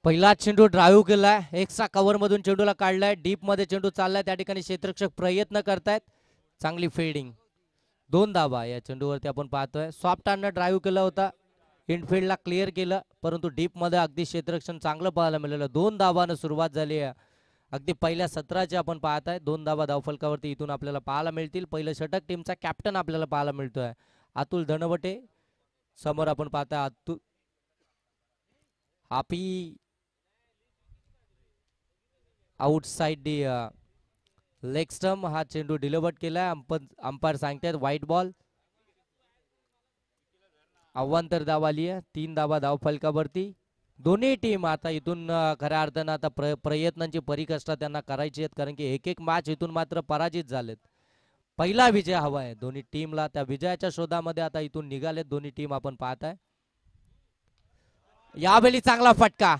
पहिला चेंडू ड्राईव्ह केलाय, एक्स्ट्रा कव्हर मधून चेंडूला काढलाय, डीप मध्ये चेंडू चाललाय, त्या ठिकाणी क्षेत्ररक्षक प्रयत्न करतायत, चांगली फिल्डिंग, 2 धावा या चेंडूवरती आपण पाहतोय. सॉफ्ट हँडनं ड्राईव्ह केला होता, इनफिल्डला क्लिअर केलं, परंतु डीप मध्ये अगदी क्षेत्ररक्षण चांगलं पाहायला मिळालं. 2 धावानं सुरुवात झाली आहे, अगदी पहिल्या सत्राची आपण पाहताय. 2 धावा धावफलकावरती इथून आपल्याला पाहायला मिळतील. पहिलं षटक टीमचा कॅप्टन आपल्याला पाहायला मिळतोय अतुल धनवटे. समोर आपण पाहताय Atul happy outside the leg stump, हा चेंडू डिलिव्हर्ड केलाय. अंपायर सांगतायत व्हाईट बॉल. अवांतर धाव आली आहे, 3 धावा धाव फलकावरती. दोन्ही टीम आता इथून खऱ्या अर्थानं आता प्रयत्नांची परिकष्ट त्यांना करायची आहेत, कारण की एक मॅच इथून मात्र पराजित झालेत. पहिला विजय हवा आहे दोन्ही टीमला, त्या विजयाच्या शोधामध्ये आता इथून निघालेत दोन्ही टीम आपण पाहताय. यावेळी चांगला फटका,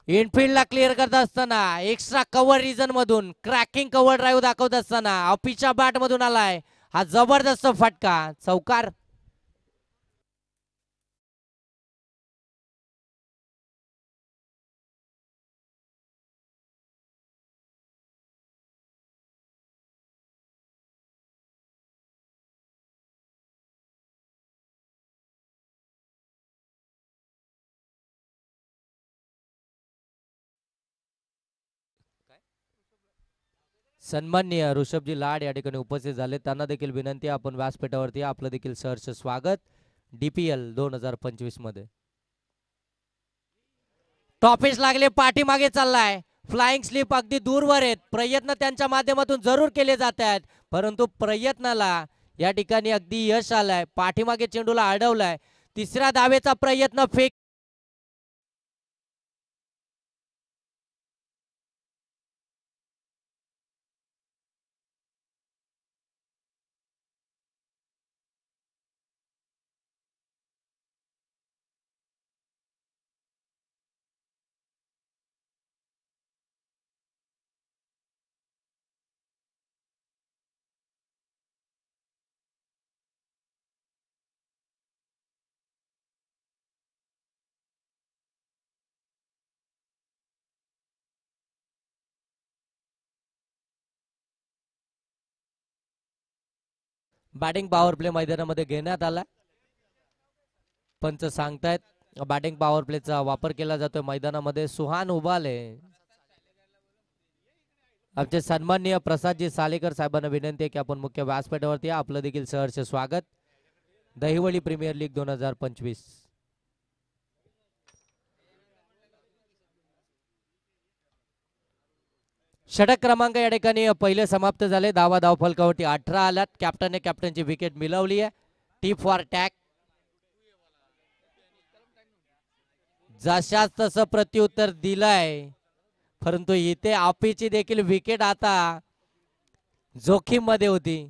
इनफिल्डला क्लिअर करत असताना एक्स्ट्रा कव्हर रिजन मधून क्रॅकिंग कव्हर ड्राईव्ह दाखवत असताना ऑफिसच्या बॅट मधून आलाय हा जबरदस्त फटका, चौकार. सन्माननीय ऋषभजी लाड या ठिकाणी उपस्थित झाले, त्यांना देखील विनंती, आपण व्यासपीठावरती आपलं देखील सहर्ष स्वागत. डीपीएल 2025 मध्ये टॉपिस लागले, पाठीमागे चाललाय, फ्लाइंग स्लिप अगदी दूरवर आहेत, प्रयत्न त्यांच्या माध्यमातून जरूर केले जात आहेत, परंतु प्रयत्नाला या ठिकाणी अगदी यश आलंय. पाठीमागे चेंडूला अडवलाय, तिसऱ्या धावेचा प्रयत्न, फेक बॅटिंग पॉवर प्ले मैदानामध्ये घेण्यात आला. पंच सांगतायत बॅटिंग पॉवर प्लेचा वापर केला जातोय मैदानामध्ये. सुहान उबाले, आमचे सन्माननीय प्रसादजी सालेकर साहेबांना विनंती आहे की आपण मुख्य व्यासपीठावरती आपलं देखील सहर्ष स्वागत. दहिवली प्रीमियर लीग 2025 षटक क्रमांक या ठिकाणी पहिले समाप्त झाले. धावा धाव फलकावरती 18 आल्यात. कॅप्टनने कॅप्टनची विकेट मिळवली आहे. टी फॉर टॅक, जशाच तसं प्रत्युत्तर दिलंय, परंतु इथे आपीची देखील विकेट आता जोखीम मध्ये होती.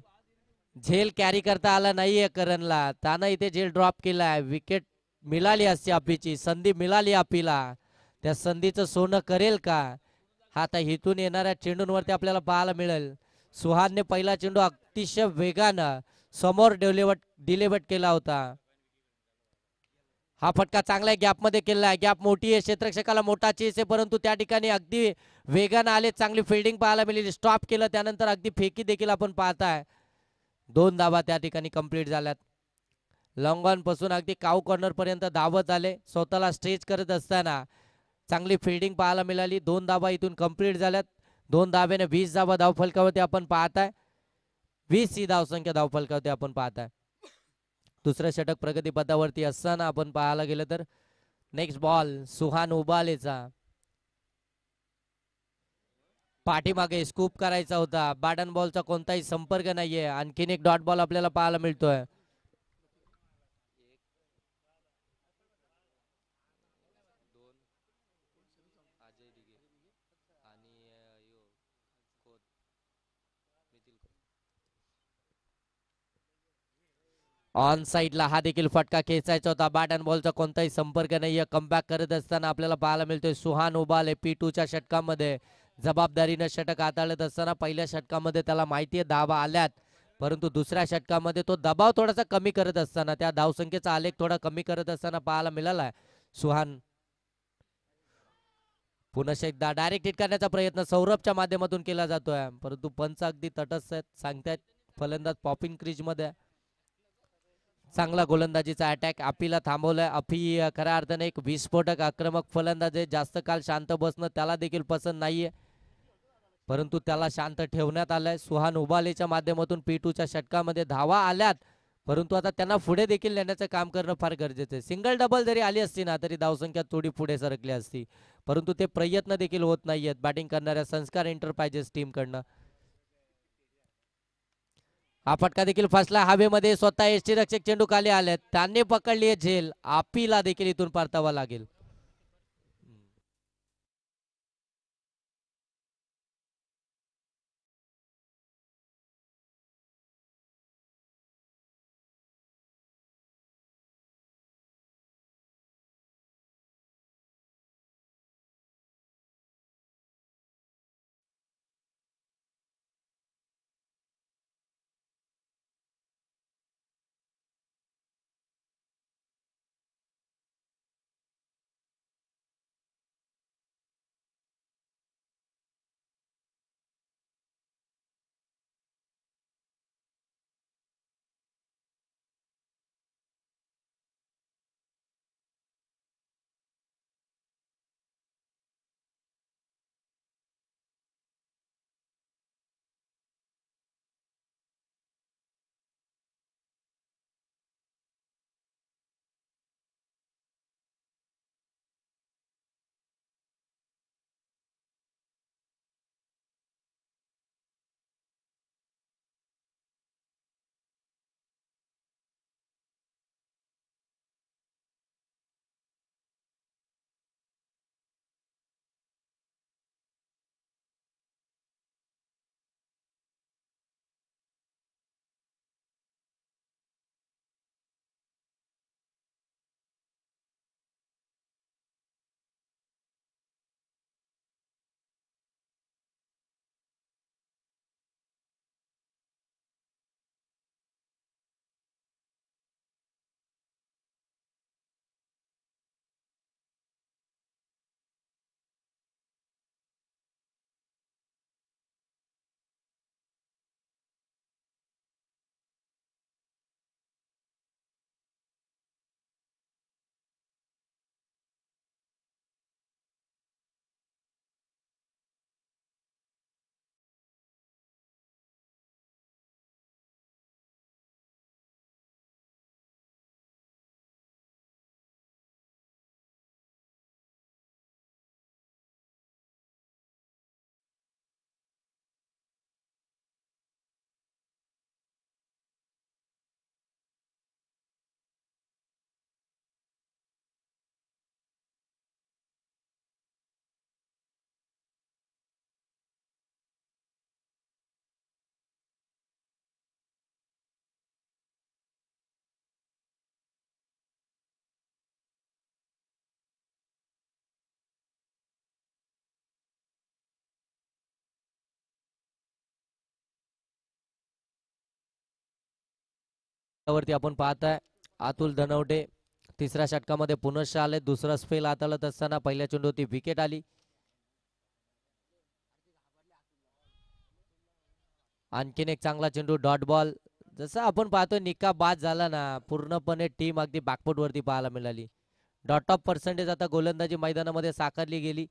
झेल कॅरी करता आला नाहीये करणला, त्यानं इथे झेल ड्रॉप केलाय. विकेट मिळाली असती आपीची, संधी मिळाली आपीला, त्या संधीचं सोनं करेल का? हा आता इथून येणाऱ्या चेंडूंवरती आपल्याला पाहायला मिळेल. सुहानने पहिला चेंडू अतिशय वेगानं समोर डिलिव्हर्ड केला होता. हा फटका चांगला गॅप मध्ये केला आहे. गॅप मोठी आहे, क्षेत्ररक्षकाला मोठा चेस आहे, परंतु त्या ठिकाणी अगदी वेगानं आले, चांगली फिल्डिंग पाहायला मिळाली. स्टॉप केलं, त्यानंतर अगदी फेकी देखील आपण पाहताय. 2 धावा त्या ठिकाणी कंप्लीट झाल्यात. लॉंग ऑन पासून अगदी काऊ कॉर्नर पर्यंत धावत आले, स्वतःला स्ट्रेच करत असताना चांगली फिल्डिंग पाहायला मिळाली. 2 धावा इथून कंप्लीट झाल्यात. 2 धावेने 20 धावा धावफलकावरती आपण पाहताय. 20 ही धावसंख्या धावफलकावरती आपण पाहताय. दुसरं षटक प्रगतीपथावरती असताना आपण पाहायला गेलं तर नेक्स्ट बॉल सुहान उबालेचा, पाठीमागे स्कूप करायचा होता. बॅटन बॉलचा कोणताही संपर्क नाहीये. आणखीन एक डॉट बॉल आपल्याला पाहायला मिळतोय. ऑन साइडला हा देखील फटका खेचायचा होता. बॅट अँड बॉलचा कोणताही संपर्क नाहीये. कमबॅक करत असताना आपल्याला पाहायला मिळतोय सुहान उबाले P2च्या षटकामध्ये जबाबदारीनं षटक हाताळत असताना. पहिल्या षटकामध्ये त्याला माहितीये धावा आल्यात, परंतु दुसऱ्या षटकामध्ये तो दबाव थोडासा कमी करत असताना, त्या धावसंख्येचा आलेख थोडा कमी करत असताना पाहायला मिळालाय सुहान. पुन्हा एकदा डायरेक्ट हिट करण्याचा प्रयत्न सौरभच्या माध्यमातून केला जातोय, परंतु पंच अगदी तटस्थ आहेत, सांगतायत फलंदाज पॉपिंग क्रीज मध्ये. चांगला गोलंदाजीचा अटॅक अपिला थांबवलाय. अपी खऱ्या अर्थाने एक विस्फोटक आक्रमक फलंदाज आहे. जास्त काल शांत बसणं त्याला देखील पसंत नाहीये, परंतु त्याला शांत ठेवण्यात आलंय. सुहान उबालेच्या माध्यमातून P2च्या षटकामध्ये धावा आल्यात, परंतु आता त्यांना पुढे देखील नेण्याचं काम करणं फार गरजेचं आहे. सिंगल डबल जरी आली असती ना तरी धावसंख्या थोडी पुढे सरकली असती, परंतु ते प्रयत्न देखील होत नाहीयेत बॅटिंग करणाऱ्या संस्कार एंटरप्राइजेस टीम कडनं. हा फटका देखील फसला हवेमध्ये. स्वतः यष्टीरक्षक चेंडू खाली आलेत, त्यांनी पकडली झेल. आपीला देखील इथून परतावा लागेल. वरती आपण पाहताय अतुल धनवटे तिसऱ्या षटकामध्ये पुनश्च आले. दुसरा स्पेल हाताळत असताना पहिल्या चेंडूवरती विकेट आली. आणखीन एक चांगला चेंडू डॉट बॉल. जसं आपण पाहतोय निकाल बाद झाला ना, पूर्णपणे टीम अगदी बॅकफुट वरती पाहायला मिळाली. डॉट ऑफ पर्सेंटेज आता गोलंदाजी मैदानामध्ये साकारली गेली.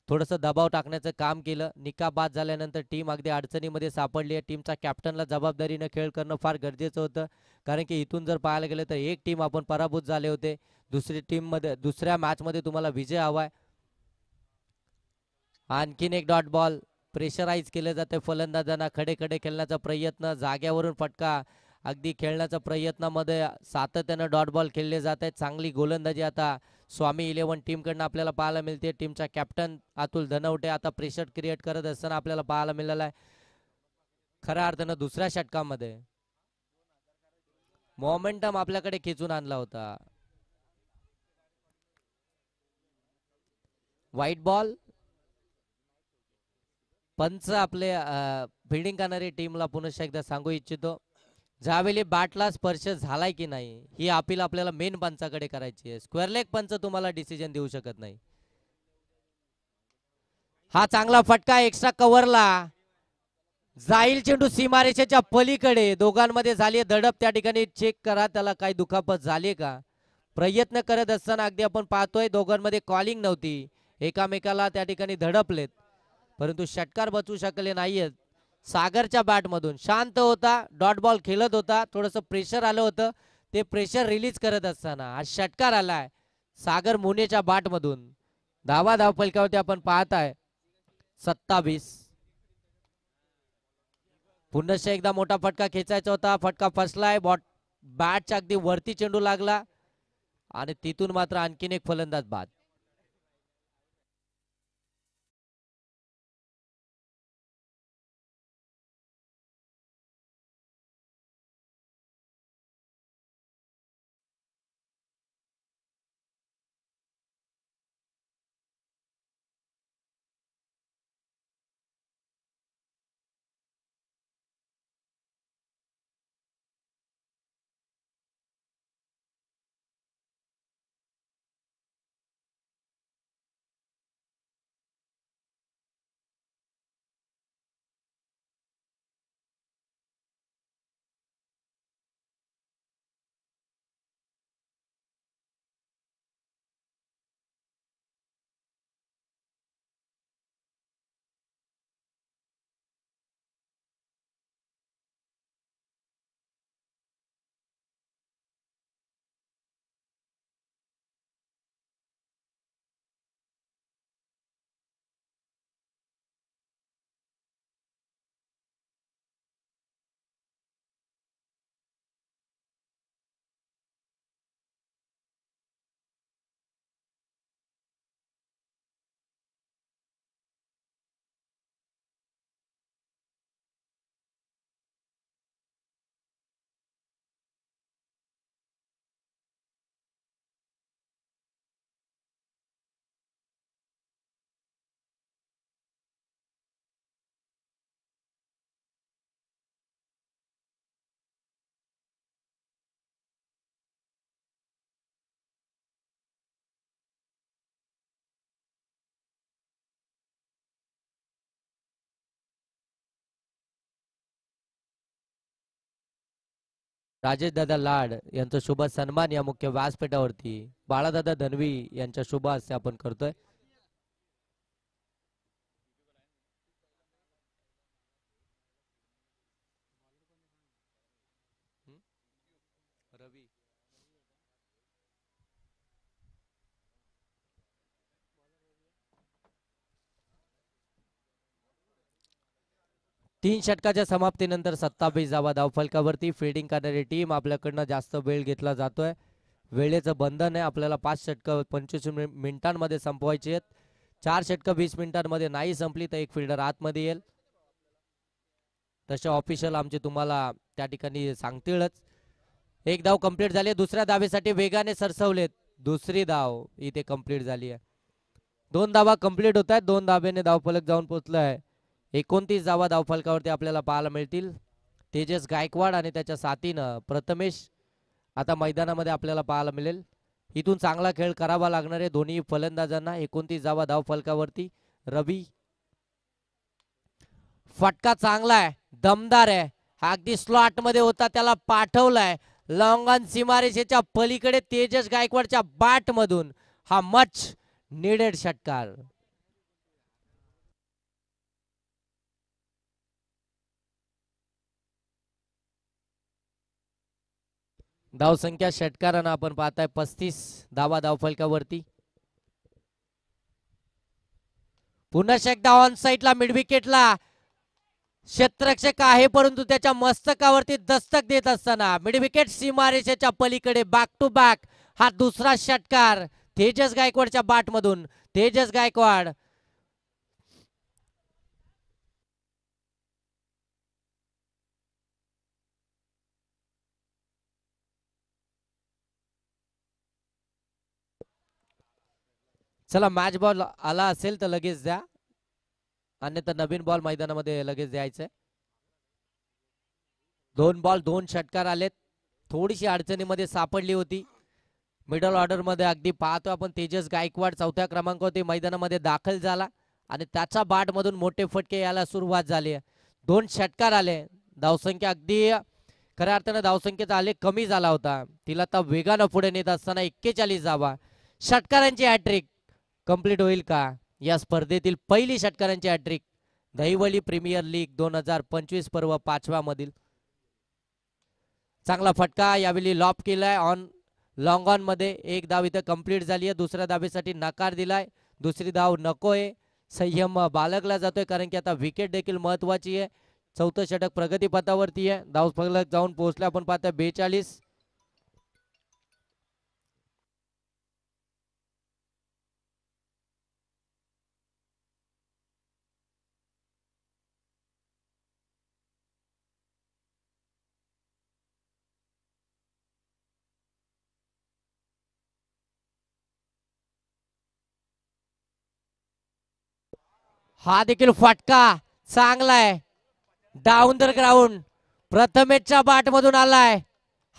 थोडंसं दबाव टाकण्याचं काम केलं. निकाल बाद झाल्यानंतर टीम अगदी अडचणीमध्ये सापडली आहे. टीमच्या कॅप्टनला जबाबदारीने खेळ करणं फार गरजेचं होतं, कारण की इथून जर पाहायला गेलं तर एक टीम आपण पराभूत झाले होते. दुसरी टीम मध्ये दुसऱ्या मॅच मध्ये तुम्हाला विजय हवाय. आणखीन एक डॉट बॉल. प्रेशराईज केले जाते फलंदाजांना. खडे खडे खेळण्याचा प्रयत्न, जाग्यावरून फटका, अगदी खेळण्याच्या प्रयत्नामध्ये सातत्यानं डॉट बॉल खेळले जात आहेत. चांगली गोलंदाजी आता स्वामी 11 टीम कडनं आपल्याला पाहायला मिळते. टीमचा कॅप्टन अतुल धनवटे आता प्रेशर क्रिएट करत असताना आपल्याला पाहायला मिळाला आहे. खऱ्या अर्थानं दुसऱ्या षटकामध्ये मोमेंटम आपल्याकडे खेचून आणला होता. White ball. पंच आपले फिल्डिंग करणारी टीमला पुन्हा एकदा सांगू इच्छितो, ज्यावेळी बॅटला स्पर्श झालाय की नाही ही अपील आपल्याला मेन पंचाकडे करायची आहे. स्क्वेअर लेग पंच तुम्हाला डिसिजन देऊ शकत नाही. हा चांगला फटका एक्स्ट्रा कव्हरला जाईल चेंडू सीमारेषेच्या पलीकडे. दोघांमध्ये झाली धडप. त्या ठिकाणी चेक करा त्याला काही दुखापत झाली का. प्रयत्न करत असताना अगदी आपण पाहतोय दोघांमध्ये कॉलिंग नव्हती. एकामेकाला त्या ठिकाणी धडपलेत परंतु षटकार बचू शकले नाहीयेत. सागरच्या बॅट मधून शांत होता. डॉट बॉल खेळत होता. थोडस प्रेशर आलं होतं. ते प्रेशर रिलीज करत असताना हा षटकार आलाय सागर मुनेच्या बॅट मधून. धावा धाव फलकावरती आपण पाहताय 27. पुन्हा एकदा मोठा फटका खेचायचा होता. फटका फसलाय. बॅटच्या अगदी वरती चेंडू लागला आणि तिथून मात्र आणखीन एक फलंदाज बाद. राजेश दादा लाड यांचा शुभ सन्मान या मुख्य व्यासपीठावरती बाळादादा धनवी यांच्या शुभ हस्ते आपण करतोय. रवी 3 षटकाच्या समाप्तीनंतर 27 धावा धावफलकावरती. फिल्डिंग करणारी टीम आपल्याकडनं जास्त वेळ घेतला जातोय. वेळेचं बंधन आहे. आपल्याला 5 षटकं 25 मिनिटांमध्ये संपवायची आहेत. 4 षटकं 20 मिनिटांमध्ये नाही संपली तर एक फिल्डर आतमध्ये येईल. तसे ऑफिशियल आमचे तुम्हाला त्या ठिकाणी सांगतीलच. एक धाव कंप्लीट झाली. दुसऱ्या धावेसाठी वेगाने सरसवलेत. दुसरी धाव इथे कंप्लीट झाली आहे. 2 धावा कंप्लीट होत आहेत. 2 धावेने धावफलक जाऊन पोहोचलाय. 29 धावा धावफलकावरती आपल्याला पाहायला मिळतील. तेजस गायकवाड आणि त्याच्या साथीनं प्रथमेश आता मैदानामध्ये आपल्याला पाहायला मिळेल. इथून चांगला खेळ करावा लागणार आहे दोन्ही फलंदाजांना. 29 धावा धावफलकावरती. रवी फटका चांगला आहे. दमदार आहे. हा अगदी स्लॉट मध्ये होता. त्याला पाठवलाय लॉंग ऑन सीमारेषेच्या पलीकडे. तेजस गायकवाडच्या बॅट मधून हा मच नीडेड षटकार. धावसंख्या षटकारांना आपण पाहताय 35 धावा धावफलकावरती. पुन्हा एकदा ऑन साइडला मिड विकेटला क्षेत्ररक्षक आहे परंतु त्याच्या मस्तकावरती दस्तक देत असताना मिड विकेट सीमारेषेच्या पलीकडे बॅक टू बॅक हा दुसरा षटकार तेजस गायकवाडच्या बॅट मधून. तेजस गायकवाड चला मॅच बॉल आला असेल तर लगेच द्या अन्यथा नवीन बॉल मैदानामध्ये लगेच द्यायचंय. 2 बॉल 2 षटकार आलेत. थोडीशी अडचणीमध्ये सापडली होती. मिडल ऑर्डर मध्ये अगदी पाहतो आपण तेजस गायकवाड 4थ्या क्रमांकावरती मैदानामध्ये दाखल झाला आणि त्याच्या बाट मधून मोठे फटके यायला सुरुवात झाली. 2 षटकार आले. धावसंख्या अगदी खऱ्या अर्थानं धावसंख्येचा आलेख कमी झाला होता. तिला आता वेगानं पुढे नेत असताना 41 धावा. षटकारांची हॅट्रिक कंप्लीट होईल का? या स्पर्धेतील पहिली षटकारांची हॅट्रिक दहिवली प्रीमियर लीग 2025 पर्व 5व्या मधील. चांगला फटका यावेळी लॉप केलाय ऑन लॉंग ऑन मध्ये. एक धाव इथं कंप्लीट झाली आहे. दुसऱ्या धावेसाठी नकार दिलाय. दुसरी धाव नकोय. संयम बाळगला जातोय कारण की आता विकेट देखील महत्वाची आहे. चौथं षटक प्रगतीपथावरती आहे. धाव फलक जाऊन पोहोचले आपण पाहतोय 42. हा देखील फटका चांगला आहे. डाऊन द ग्राउंड प्रथमेशच्या बाट मधून आलाय.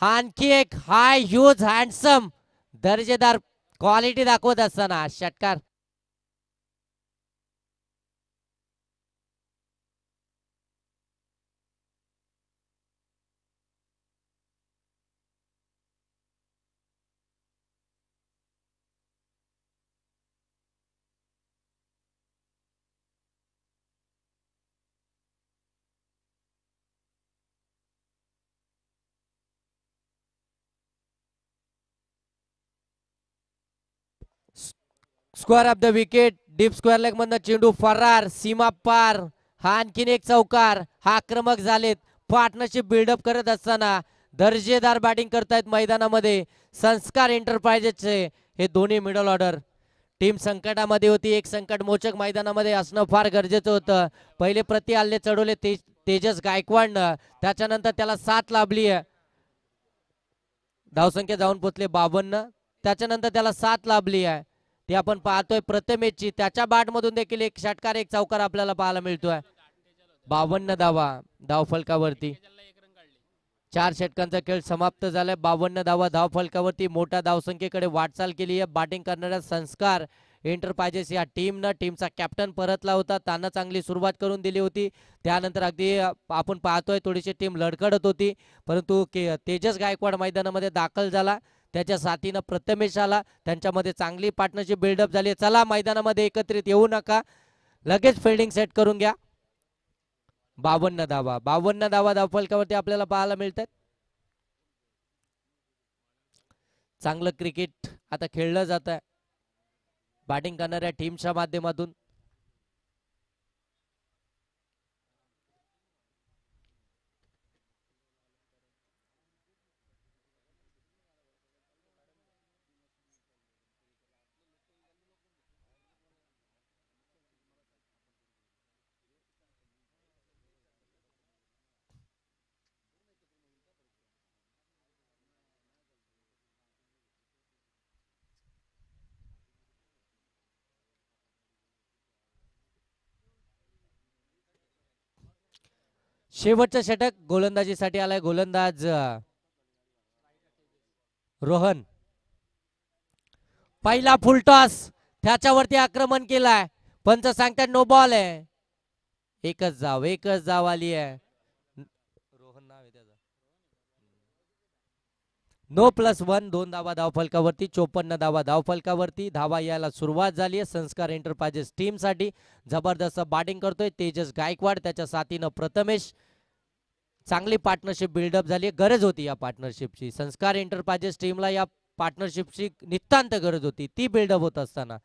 हा आणखी एक हाय ह्यूज हँडसम दर्जेदार क्वालिटी दाखवत असताना षटकार. Square of the wicket deep square leg मधनं चेंडू फरार सीमा पार. हा आणखीन एक चौकार. हा आक्रमक झालेत. पार्टनरशिप बिल्डअप करत असताना दर्जेदार बॅटिंग करतायत मैदानामध्ये संस्कार एंटरप्राइजेसचे हे दोन्ही मिडल ऑर्डर. टीम संकटामध्ये होती. एक संकट मोचक मैदानामध्ये असणं फार गरजेचं होतं. पहिले प्रति हल्ले चढवले तेजस गायकवाडनं. त्याच्यानंतर त्याला 7 लाभली आहे. धावसंख्या जाऊन पोचले 52. त्याच्यानंतर त्याला 7 लाभली आहे. ते आपण पाहतोय प्रथमेशची. त्याच्या बाट मधून देखील एक षटकार एक चौकार आपल्याला पाहायला मिळतोय. 52 धावा धाव फलकावरती. 4 षटकांचा खेळ समाप्त झालाय. 52 धावा धाव फलकावरती. मोठ्या धावसंख्येकडे वाटचाल केली आहे. बॅटिंग करणाऱ्या संस्कार एंटरप्राइजेस या टीमनं टीमचा कॅप्टन परतला होता. त्यांना चांगली सुरुवात करून दिली होती. त्यानंतर अगदी आपण पाहतोय थोडीशी टीम लडखडत होती परंतु तेजस गायकवाड मैदानामध्ये दाखल झाला. त्याच्या साथीनं प्रथमेश आला. त्यांच्यामध्ये चांगली पार्टनरशिप बिल्डअप झाली. चला मैदानामध्ये एकत्रित येऊ नका. लगेच फिल्डिंग सेट करून घ्या. 52 धावा धाव फलकावरती आपल्याला पाहायला मिळतात. चांगलं क्रिकेट आता खेळलं जात आहे बॅटिंग करणाऱ्या टीमच्या माध्यमातून. शेवटचं षटक गोलंदाजीसाठी आलाय. गोलंदाज रोहन. पहिला फुलटॉस त्याच्यावरती आक्रमण केलाय. पंच सांगतात नो बॉल आहे. एकच जाव आली आहे. रोहन नाव आहे त्याचं. नो +1 2 धावा धाव फलकावरती. 54 धावा धाव फलकावरती. धावा यायला सुरुवात झाली आहे संस्कार एंटरप्राइजेस टीम साठी. जबरदस्त बॅटिंग करतोय तेजस गायकवाड. त्याच्या साथीनं प्रथमेश. चांगली पार्टनरशिप बिल्डअप झाली. गरज होती या पार्टनरशिपची. संस्कार एंटरप्राइजेस टीमला या पार्टनरशिपची नितांत गरज होती. ती बिल्डअप होत असताना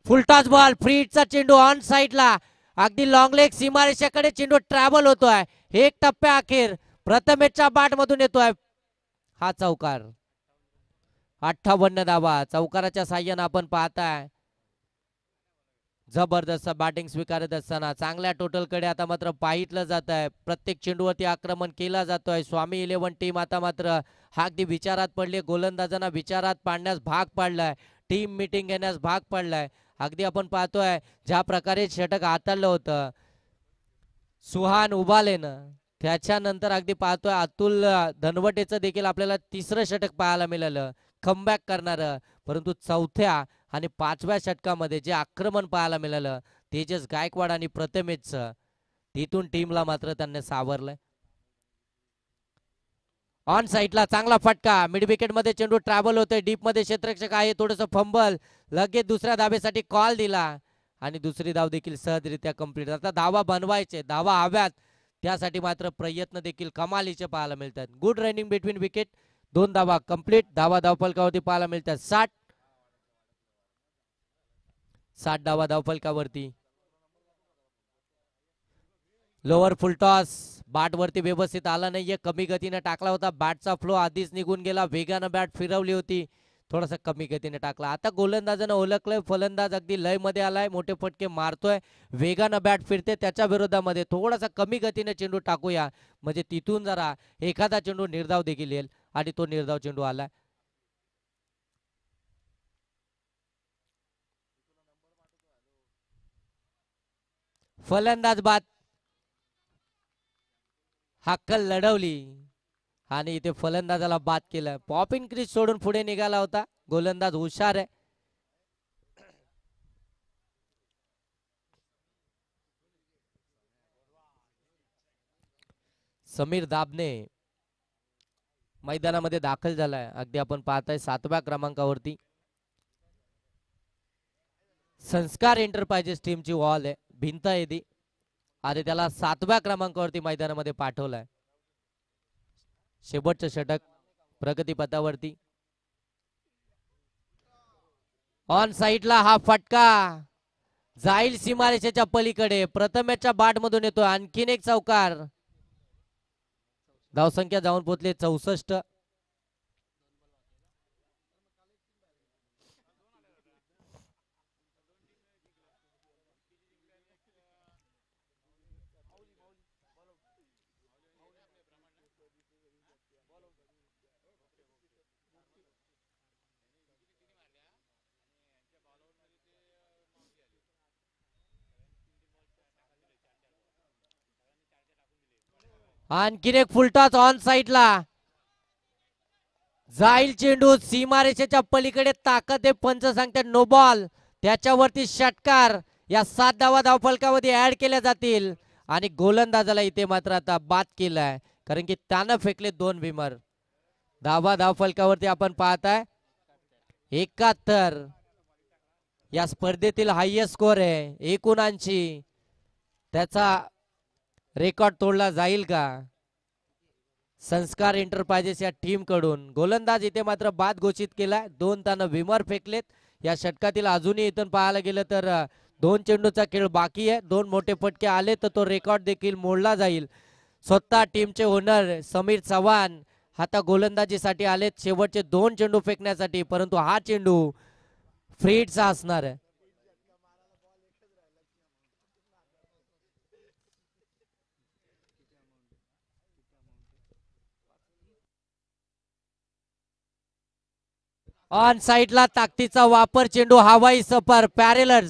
फुलटॉस बॉल फ्रीचा चेंडू ऑन साइडला. अगदी लॉंग लेग सीमारेषेकडे चेंडू ट्रॅव्हल होतोय. एक टप्प्या अखेर प्रथमेशच्या बाट मधून येतोय हा चौकार. 58 धावा चौकाराच्या साह्यानं आपण पाहताय. जबरदस्त बॅटिंग स्वीकारत असताना चांगल्या टोटल कडे आता मात्र पाहिलं जात आहे. प्रत्येक चेंडूवरती आक्रमण केला जातोय. स्वामी 11 टीम आता मात्र हा अगदी विचारात पडले. गोलंदाजांना विचारात पाडण्यास भाग पाडलाय. टीम मीटिंग घेण्यास भाग पडलाय. अगदी आपण पाहतोय ज्या प्रकारे षटक हाताळलं होतं सुहान उबालेनं. त्याच्यानंतर अगदी पाहतोय अतुल धनवटेचं देखील आपल्याला तिसरं षटक पाहायला मिळालं कमबॅक करणार. परंतु चौथ्या आणि 5व्या षटकामध्ये जे आक्रमण पाहायला मिळालं तेजस गायकवाड आणि प्रथमेशचं, तिथून टीमला मात्र त्यांनी सावरलंय. ऑन साईडला चांगला फटका, मिड विकेट मध्ये चेंडू ट्रॅव्हल होतोय, डीप मध्ये क्षेत्ररक्षक आहे, थोडस फंबल, लगेच दुसऱ्या धाबेसाठी कॉल दिला आणि दुसरी धाव देखील सहजरित्या कंप्लीट. आता धावा बनवायचे, धावा हव्यात, त्यासाठी मात्र प्रयत्न देखील कमालीचे पाहायला मिळतात. गुड रनिंग बिटवीन विकेट, 2 धावा कंप्लीट. धावा धावफलकावरती पाहायला मिळतात 60 धावा धावफलकावरती. लोअर फुलटॉस बॅट वरती व्यवस्थित आला नाहीये, कमी गतीने टाकला होता, बॅटचा फ्लो आधीच निघून गेला, वेगानं बॅट फिरवली होती, थोडासा कमी गतीने टाकला. आता गोलंदाजानं ओळखलंय, फलंदाज अगदी लय मध्ये आलाय, मोठे फटके मारतोय, वेगानं बॅट फिरते, त्याच्या विरोधामध्ये थोडासा कमी गतीने चेंडू टाकूया, म्हणजे तिथून जरा एखादा चेंडू निर्धाव देखील येईल आणि तो निर्धाव चेंडू आलाय. फलंदाज बाद, हक्कल लढवली आणि इथे फलंदाजाला बाद केलं. पॉपिंग क्रीज सोडून पुढे निघाला होता, गोलंदाज हुशार आहे. समीर दाबने मैदानामध्ये दाखल झालाय, अगदी आपण पाहताय 7व्या क्रमांकावरती. संस्कार एंटरप्राइजेस टीमची वॉल आहे, भिंत आहे ती, आणि त्याला 7व्या क्रमांकावरती मैदानामध्ये पाठवलाय. शेवटचं षटक प्रगतीपथावरती. ऑन साईडला हा फटका जाईल सीमारेषेच्या पलीकडे, प्रथमेशच्या बाट मधून येतो, आणखीन एक चौकार. धावसंख्या जाऊन पोहोचले 64. आणखीन एक फुलटॉस ऑन साईडला, जाईल चेंडू सीमारेषेच्या पलीकडे, ताकद आहे, पंच सांगतात नो बॉल, त्याच्यावरती षटकार. या 7 धावा धावफलकामध्ये ऍड केल्या जातील आणि गोलंदाजाला इथे मात्र आता बाद केलाय, कारण की त्यानं फेकले 2 विमर. धावा धावफलकावरती आपण पाहताय 71. या स्पर्धेतील हायएस्ट स्कोर आहे 79. त्याचा रेकॉर्ड तोडला जाईल का संस्कार एंटरप्राइजेस या टीम कडून? गोलंदाज इथे मात्र बाद घोषित केलाय, 2 त्यानं विमर फेकलेत. या षटकातील अजूनही इथून पाहायला गेलं तर 2 चेंडूचा खेळ बाकी आहे, 2 मोठे फटके आले तर तो रेकॉर्ड देखील मोडला जाईल. स्वतः टीमचे ओनर समीर चव्हाण आता गोलंदाजीसाठी आलेत, शेवटचे 2 चेंडू फेकण्यासाठी, परंतु हा चेंडू फ्रीडचा असणार आहे. ऑन साइडला ताकदीचा वापर, चेंडू हवाई सफर, पॅरेलर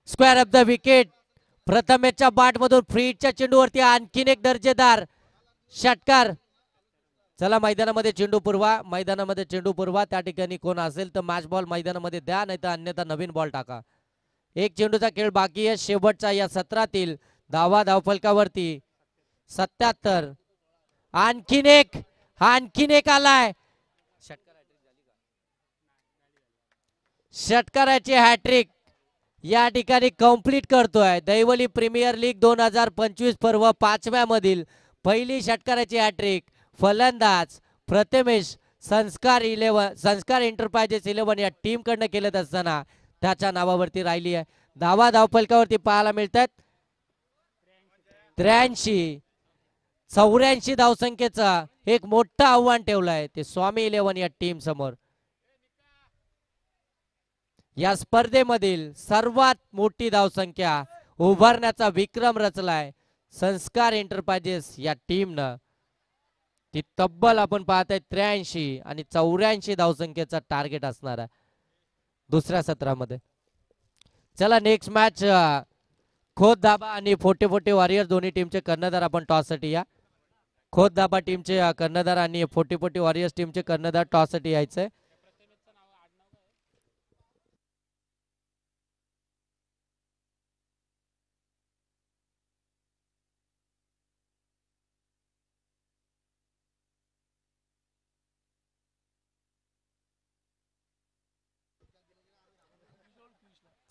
स्क्वेअर ऑफ द विकेट. प्रथमेशच्या बाट मधून फ्रीडच्या चेंडूवरती आणखीन एक दर्जेदार षटकार. चला मैदानामध्ये चेंडू पुरवा, मैदानामध्ये चेंडू पुरवा. त्या ठिकाणी कोण असेल तर मॅच बॉल मैदानामध्ये द्या, नाही तर अन्यथा नवीन बॉल टाका. एक चेंडूचा खेळ बाकी आहे शेवटचा या सत्रातील. धावा धावफलकावरती 77. आणखीन एक आलाय, षटकाराची हॅट्रिक या ठिकाणी कंप्लीट करतोय. दैवली प्रीमियर लीग 2025 पर्व 5व्या मधील पहिली षटकाराची हॅट्रिक फलंदाज प्रथमेश संस्कार एंटरप्राइजेस 11 या टीम कडनं केलं असताना त्याच्या नावावरती राहिली आहे. धावा धावफलकावरती पाहायला मिळतात 83. 84 धावसंख्येचा एक मोठं आव्हान ठेवलंय ते स्वामी 11 या टीम समोर. या स्पर्धेमधील सर्वात मोठी धावसंख्या उभारण्याचा विक्रम रचलाय संस्कार एंटरप्राइजेस या टीमनं. ती तब्बल आपण पाहताय 83 आणि 84 धावसंख्येचा टार्गेट असणार आहे दुसऱ्या सत्रामध्ये. चला नेक्स्ट मॅच खोत दाबा आणि 40 वॉरियर दोन्ही टीमचे कर्णधार आपण टॉस साठी या. खोत दाबा टीमचे कर्णधार आणि 40 वॉरियर्स टीमचे कर्णधार टॉस साठी यायचंय.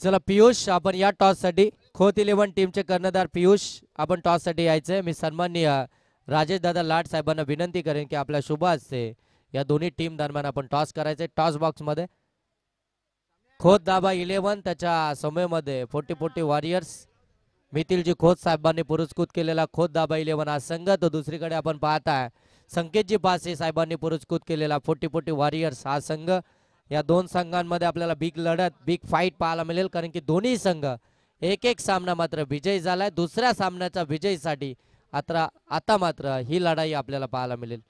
चला पियुष, आपण या टॉस साठी खोत 11 टीमचे कर्णधार पियुष आपण टॉस साठी यायचंय. मी सन्माननीय राजेश दादा लाड साहेबांना विनंती करेन की आपल्या शुभ हस्ते या दोन्ही टीम दरम्यान आपण टॉस करायचे. टॉस बॉक्स मध्ये खोत दाबा 11 त्याच्या समयमध्ये 40 वॉरियर्स मिथिलजी खोत साहेबांनी पुरस्कृत केलेला खोत दाबा 11 हा संघ, तो दुसरीकडे आपण पाहताय संकेतजी पासे साहेबांनी पुरस्कृत केलेला 40 वॉरियर्स हा संघ. या दोन संघांमध्ये आपल्याला बिग लढत, बिग फाईट पाहायला मिळेल, कारण की दोन्ही संघ एक एक सामना मात्र विजयी झालाय. दुसऱ्या सामन्याच्या विजयीसाठी आता मात्र ही लढाई आपल्याला पाहायला मिळेल.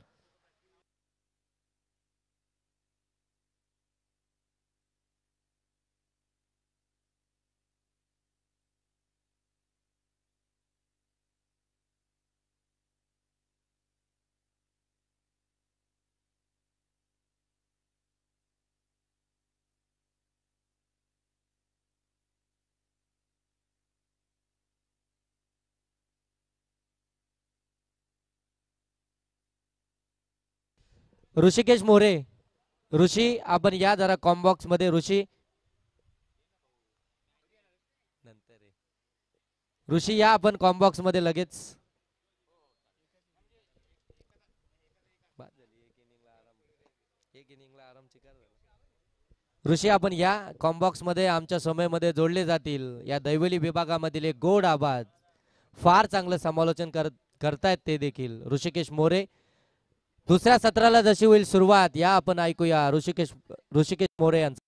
ऋषिकेश मोरे, ऋषी आपण या जरा कॉम्बॉक्स मध्ये. ऋषी या आपण कॉम्बॉक्स मध्ये लगेच. ऋषी आपण या कॉम्बॉक्स मध्ये आमच्या समयमध्ये जोडले जातील. या दैवली विभागामधील एक गोड आवाज, फार चांगलं समालोचन करतायत ते देखील ऋषिकेश मोरे. दुसऱ्या सत्राला जशी होईल सुरुवात, या आपण ऐकूया ऋषिकेश मोरे यांचं.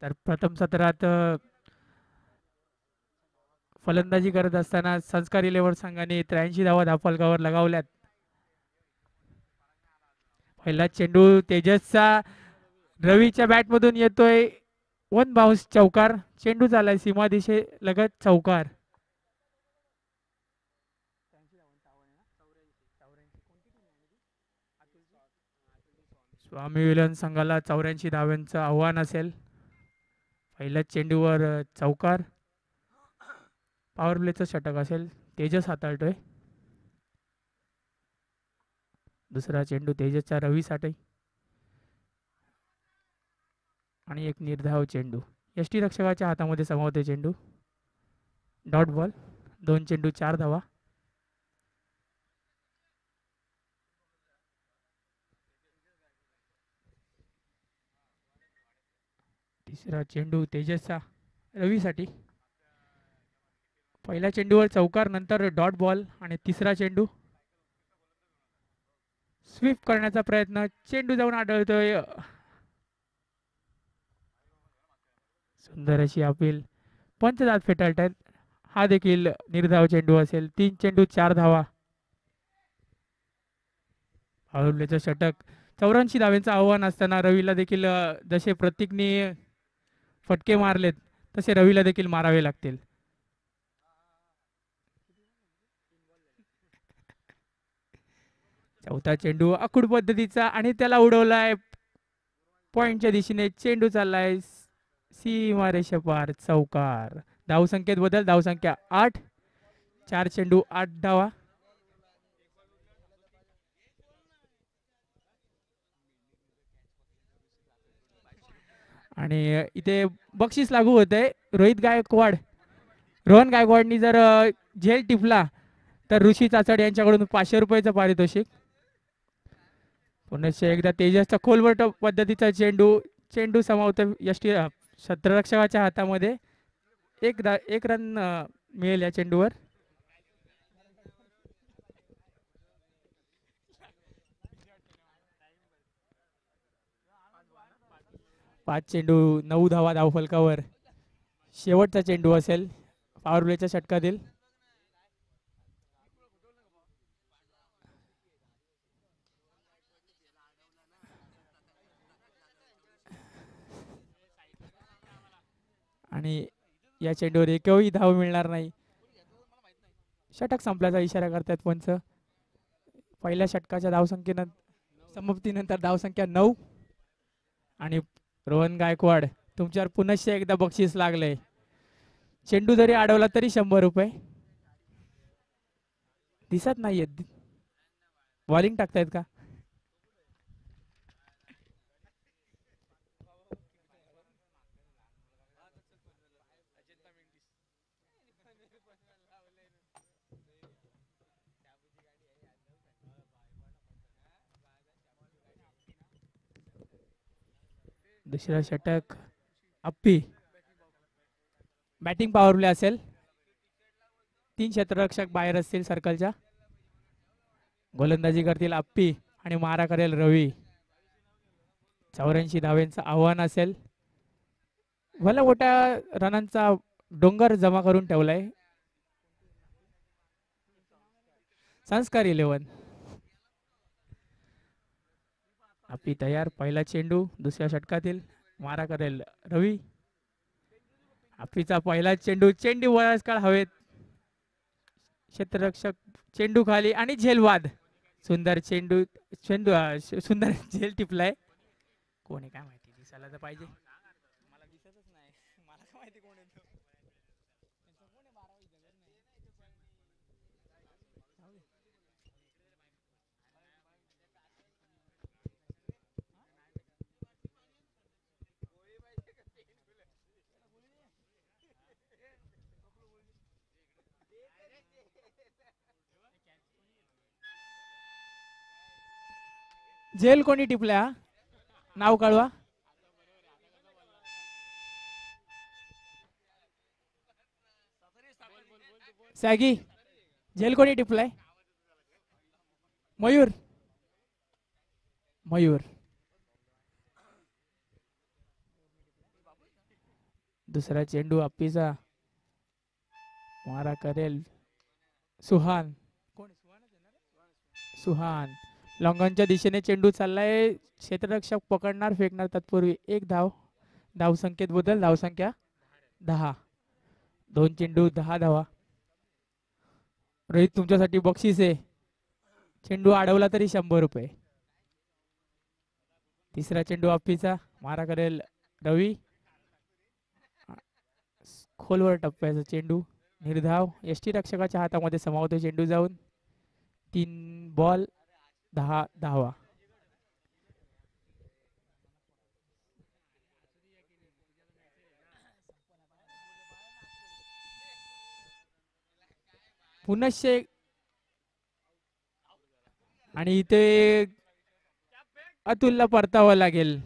तर प्रथम सत्रात फलंदाजी करत असताना संस्कार 11 संघाने 83 धावा धापलगावर लगावल्यात. पहिला चेंडू तेजसचा रवीच्या बॅटमधून येतोय, वन बाउन्स चौकार. चेंडू झालाय सीमा दिशे लगत चौकार. स्वामी विलन संघाला 84 धाव्यांचं आव्हान असेल. पहिल्या चेंडूवर चौकार. पॉवर प्लेचं षटक असेल, तेजस हाताळतोय. दुसरा चेंडू तेजसच्या रवीसाठी आणि एक निर्धाव चेंडू यष्टीरक्षकाच्या हातामध्ये समावते. चेंडू डॉट बॉल. 2 चेंडू 4 धावा. तिसरा चेंडू तेजसचा रवीसाठी. पहिल्या चेंडूवर चौकार, नंतर डॉट बॉल आणि तिसरा चेंडू स्वीप करण्याचा प्रयत्न. चेंडू जाऊन आढळतोय. सुंदर अशी अपील. पंचदात फेटाळतात. हा देखील निर्धाव चेंडू असेल. 3 चेंडू 4 धावा. हळवलेचं षटक. 84 धाव्यांचं आव्हान असताना रवीला देखील जसे प्रतीकने फटके मारलेत तसे रवीला देखील मारावे लागतील. चौथा चेंडू आखूड पद्धतीचा आणि त्याला उडवलाय पॉइंटच्या दिशेने. चेंडू चाललाय सीमारेषा पार चौकार. धावसंख्येत बदल. धावसंख्या 8. 4 चेंडू 8 धावा. आणि इथे बक्षीस लागू होते. रोहन गायकवाडनी जर झेल टिपला तर ऋषी चाचड यांच्याकडून 500 रुपयाचं पारितोषिक. पुन्हा एकदा तेजसचा खोलवर पद्धतीचा चेंडू समावतो यष्टी क्षेत्ररक्षकाच्या हातामध्ये. एक रन मिळेल या चेंडूवर. पाच चेंडू 9 धावा धावफलकावर. शेवटचा चेंडू असेल पॉवर प्लेच्या षटकातील. आणि या चेंडूवर एकही धाव मिळणार नाही. षटक संपल्याचा इशारा करतात पंच. पहिल्या षटकाच्या धावसंख्येनं समाप्तीनंतर धावसंख्या 9. आणि रोहन गायकवाड तुमच्यावर पुनश्च एकदा बक्षीस लागले. चेंडू जरी अडवला तरी 100 रुपये. दिसत नाहीयेत. बॉलिंग टाकतायत का? दुसरा षटक अप्पी. बॅटिंग पॉवर प्ले असेल. 3 क्षेत्ररक्षक बाहेर असतील सर्कलच्या. गोलंदाजी करतील अप्पी आणि मारा करेल रवी. 84 धाव्यांचं आव्हान असेल. भल्या मोठ्या रनांचा डोंगर जमा करून ठेवलाय संस्कार 11. अप्पी तयार. पहिला चेंडू दुसऱ्या षटकातील. मारा करेल रवी. अप्पीचा पहिला चेंडू बराच काळ हवेत. क्षेत्ररक्षक चेंडू खाली आणि झेलवाद. सुंदर सुंदर झेल टिपलाय. कोण आहे काय माहिती. दिसायला तर पाहिजे. मला दिसतच नाही. मला काय माहिती कोण आहे तो. झेल कोणी टिपल्या नाव कळवा. सॅगी झेल कोणी टिपलाय. मयूर. दुसरा चेंडू अप्पीचा. मारा करेल सुहान. लॉंगॉनच्या दिशेने चेंडू चाललाय. क्षेत्ररक्षक पकडणार फेकणार तत्पूर्वी 1 धाव. धावसंख्येत बदल. धावसंख्या 10. 2 चेंडू 10 धावा. रोहित तुमच्यासाठी बक्षीस आहे. चेंडू अडवला तरी 100 रुपये. तिसरा चेंडू अप्पीचा. मारा करेल रवी. खोलवर टप्प्याचा चेंडू निर्धाव. यष्टी रक्षकाच्या हातामध्ये समावतो चेंडू जाऊन. 3 बॉल 10 धावा. पुनश्च आणि इथे अतुलला परतावं लागेल.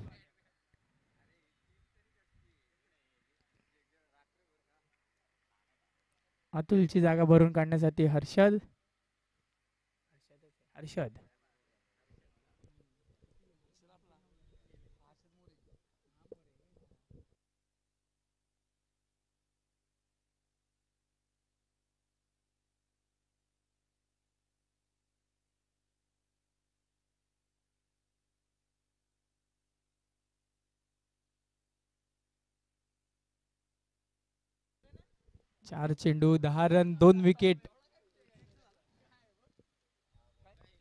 अतुलची जागा भरून काढण्यासाठी हर्षद. 4 चेंडू 10 रन 2 विकेट.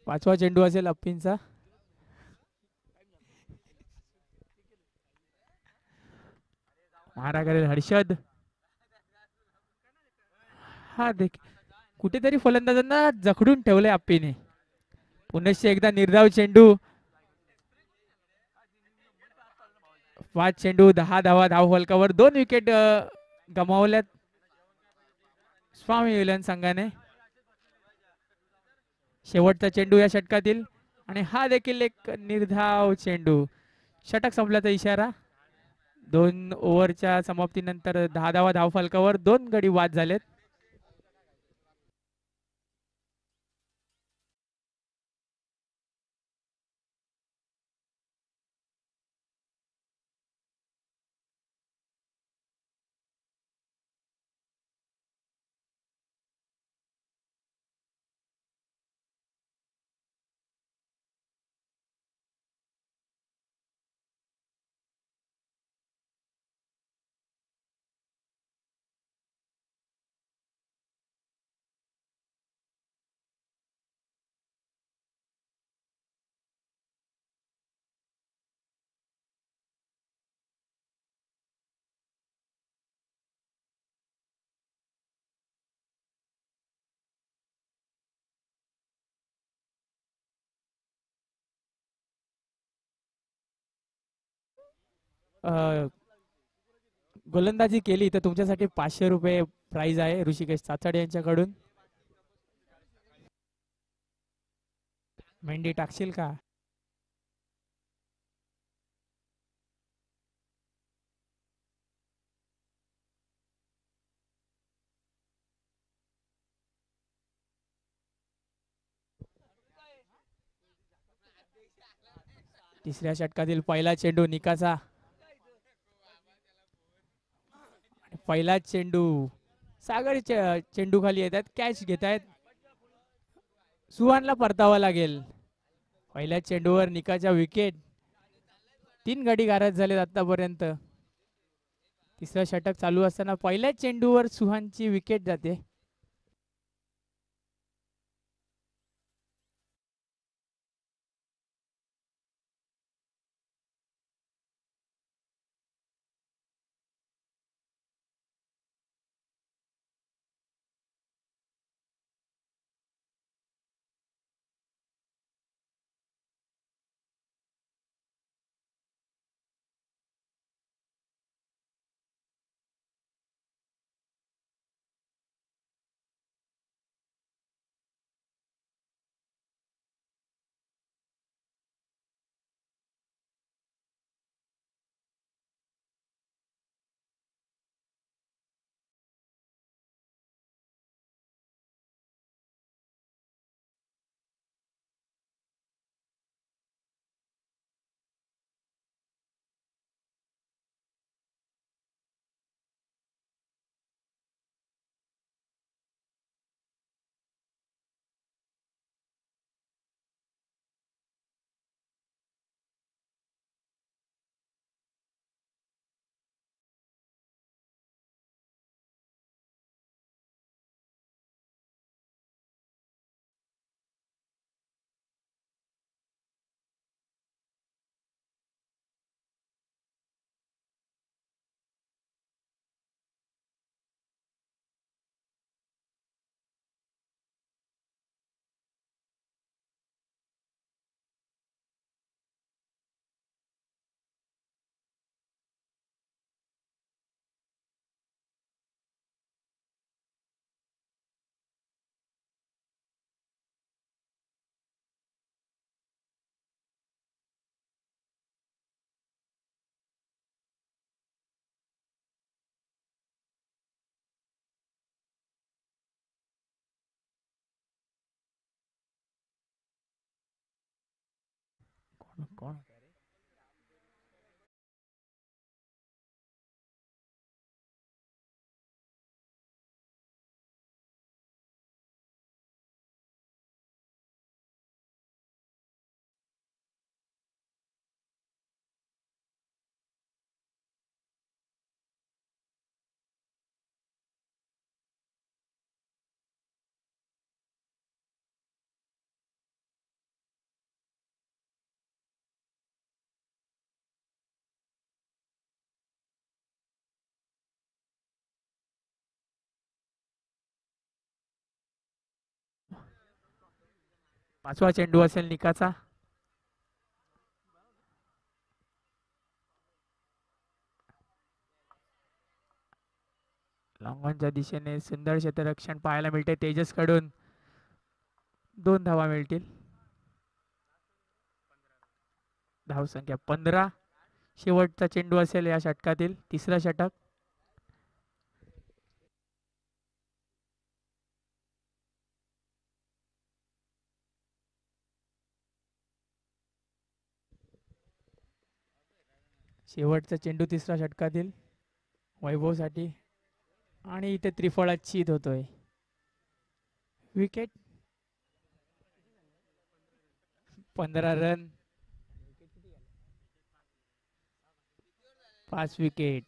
5वा चेंडू असेल अप्पींचा. मारा करेल हर्षद. हा देख कुठेतरी फलंदाजांना जखडून ठेवलंय आप्पीने. पुनश्च एकदा निर्धाव चेंडू. 5 चेंडू 10 धावा धाव फलकावर 2 विकेट गमावल्यात स्वामी विलन संघाने. शेवटचा चेंडू या षटकातील आणि हा देखील एक निर्धाव चेंडू. षटक संपल्याचा इशारा. 2 ओव्हरच्या समाप्तीनंतर 10 धावा धाव फलकावर 2 गडी बाद झालेत. गोलंदाजी केली तर तुमच्यासाठी 500 रुपये प्राइज आहे ऋषिकेश चाचड यांच्याकडून. मेंढी टाकशील का? तिसऱ्या षटकातील पहिला चेंडू निकाचा. पहिला चेंडू सागर चेंडू खाली येतात कॅच घेत आहेत. सुहानला परतावा लागेल. पहिल्या चेंडूवर निकाच्या विकेट. 3 गडी गारद झालेत आतापर्यंत. तिसरं षटक चालू असताना पहिल्या चेंडूवर सुहानची विकेट जाते. कोण 5वा चेंडू असेल निकाचा. लॉंगॉनच्या दिशेने सुंदर क्षेत्ररक्षण पाहायला मिळते तेजस कडून. 2 धावा मिळतील. धावसंख्या 15. शेवटचा चेंडू असेल या षटकातील, तिसरा षटक. शेवटचा चेंडू तिसरा षटकातील वैभवसाठी. आणि इथे त्रिफळा छीद होतोय. विकेट. 15 run, 5 wicket.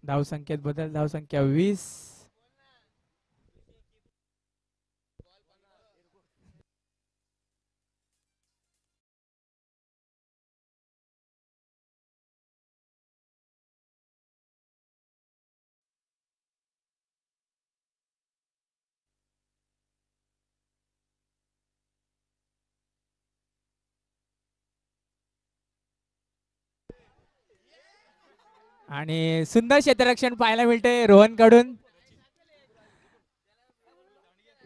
धावसंख्येत बदल. धावसंख्या 20. आणि सुंदर क्षेत्ररक्षण पाहायला मिळते रोहन कडून.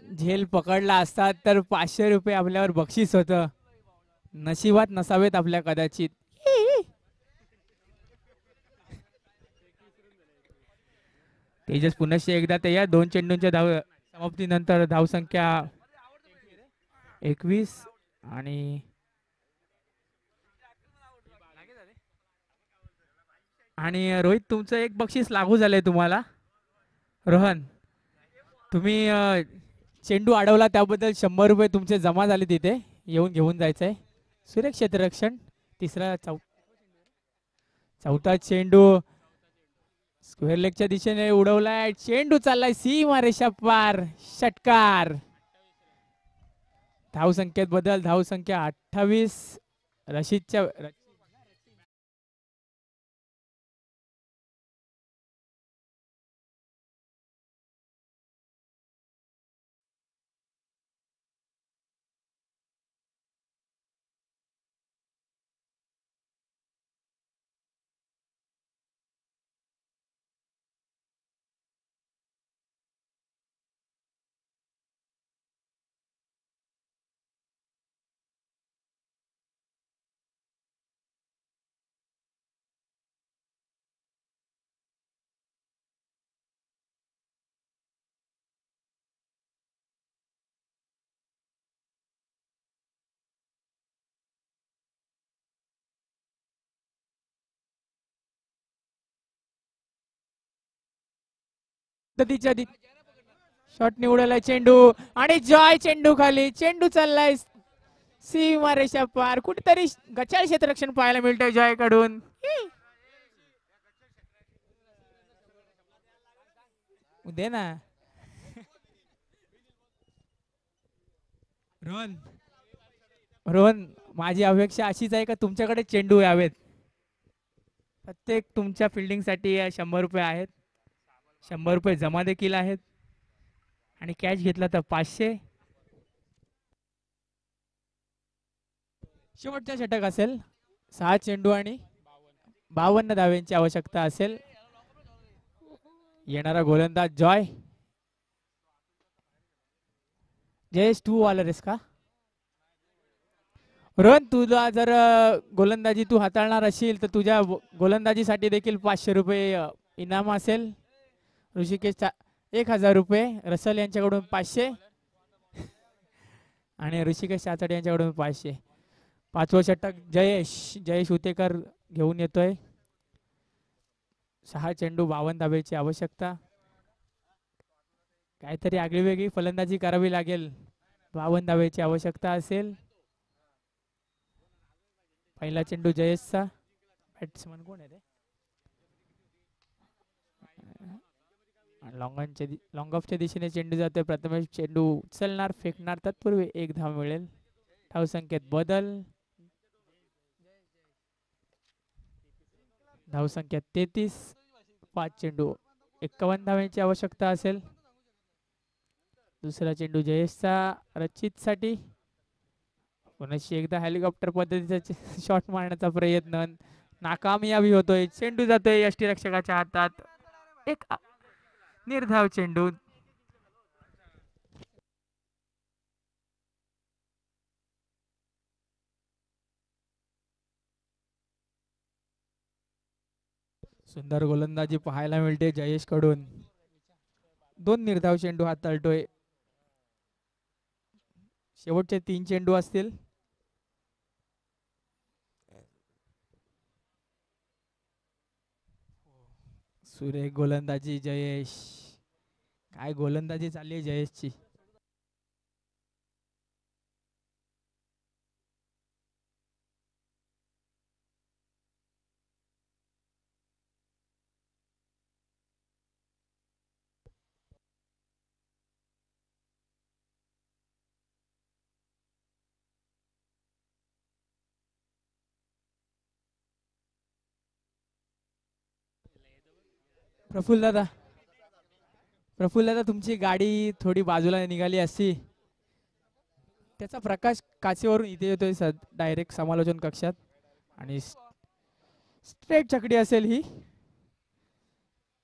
झेल पकडला असता तर 500 रुपये आपल्यावर बक्षीस होतं. नशिबात नसावेत आपल्या कदाचित. तेजस पुनश्च एकदा ते या 2 चेंडूंच्या धाव समाप्तीनंतर धावसंख्या 21. आणि रोहित तुमचं एक बक्षीस लागू झालंय तुम्हाला. रोहन तुम्ही चेंडू अडवला त्याबद्दल 100 रुपये तुमचे जमा झाले तिथे. येऊन घेऊन जायचंय. सुरेख क्षेत्ररक्षण. चौथा चेंडू स्क्वेअर लेगच्या दिशेने उडवलाय. चेंडू चाललाय सीमारेषा पार. षटकार. धावसंख्येत बदल. धावसंख्या 28. रशीदच्या पद्धतीच्या शॉट निवडलाय चेंडू आणि जॉय चेंडू खाली, चेंडू चाललाय सीमारेषा पार, कुठेतरी गचाळ क्षेत्ररक्षण पाहायला मिळतंय जॉय कडून. दे ना रोहन. रोहन, माझी अपेक्षा अशीच आहे का तुमच्याकडे चेंडू यावेत. प्रत्येक तुमच्या फिल्डिंगसाठी 100 रुपये आहेत. 100 रुपये जमा देखील आहेत आणि कॅच घेतला तर 500. शेवटचा षटक असेल. 6 चेंडू आणि 52 धाव्यांची आवश्यकता असेल. येणारा गोलंदाज जॉय. जयेश तू आलास का? रोहन, तुला जर गोलंदाजी तू हाताळणार असेल तर तुझ्या गोलंदाजीसाठी देखील 500 रुपये इनाम असेल. ऋषिकेश 1000 रुपये, रसल यांच्याकडून 500 आणि ऋषिकेश चाचडे यांच्याकडून 500. 5वं षटक जयेश उतेकर घेऊन येतोय. 6 चेंडू 52 धाब्याची आवश्यकता. काहीतरी आगळी वेगळी फलंदाजी करावी लागेल. 52 धाब्याची आवश्यकता असेल. पहिला चेंडू जयेशचा. बॅट्समन कोण आहे रे? लॉंग ऑफच्या दिशेने चेंडू जातोय. प्रथमेश चेंडू उचलणार, फेकणार, तत्पूर्वी 1 धाव मिळेल. धाव संख्येत बदल. धाव संख्या 33. 5 चेंडू 51 धाव्यांची आवश्यकता असेल. दुसरा चेंडू जयेशचा रचित साठी. पुन्हा एकदा हेलिकॉप्टर पद्धतीचा शॉट मारण्याचा प्रयत्न नाकामयाबी होतोय. चेंडू जातोय यष्टीरक्षकाच्या हातात. एक निर्धाव चेंडू. सुंदर गोलंदाजी पाहायला मिळते जयेश कडून. 2 निर्धाव चेंडू हाताळतोय. शेवटचे 3 चेंडू असतील. सुरेख गोलंदाजी जयेश. काय गोलंदाजी चालली आहे जयेशची. प्रफुल्ल दादा तुमची गाडी थोडी बाजूला निघाली असती. त्याचा प्रकाश काचेवरून इथे येतोय डायरेक्ट समालोचन कक्षात. आणि स्ट्रेट चकडी असेल ही.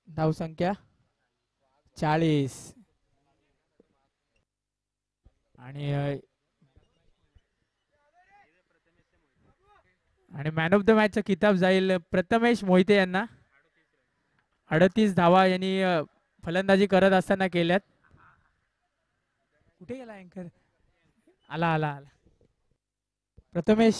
धाव संख्या 40. आणि मॅन ऑफ द मॅचचा किताब जाईल प्रथमेश मोहिते यांना. 38 धावा यांनी फलंदाजी करत असताना केल्यात. कुठे गेला अँकर? आला प्रथमेश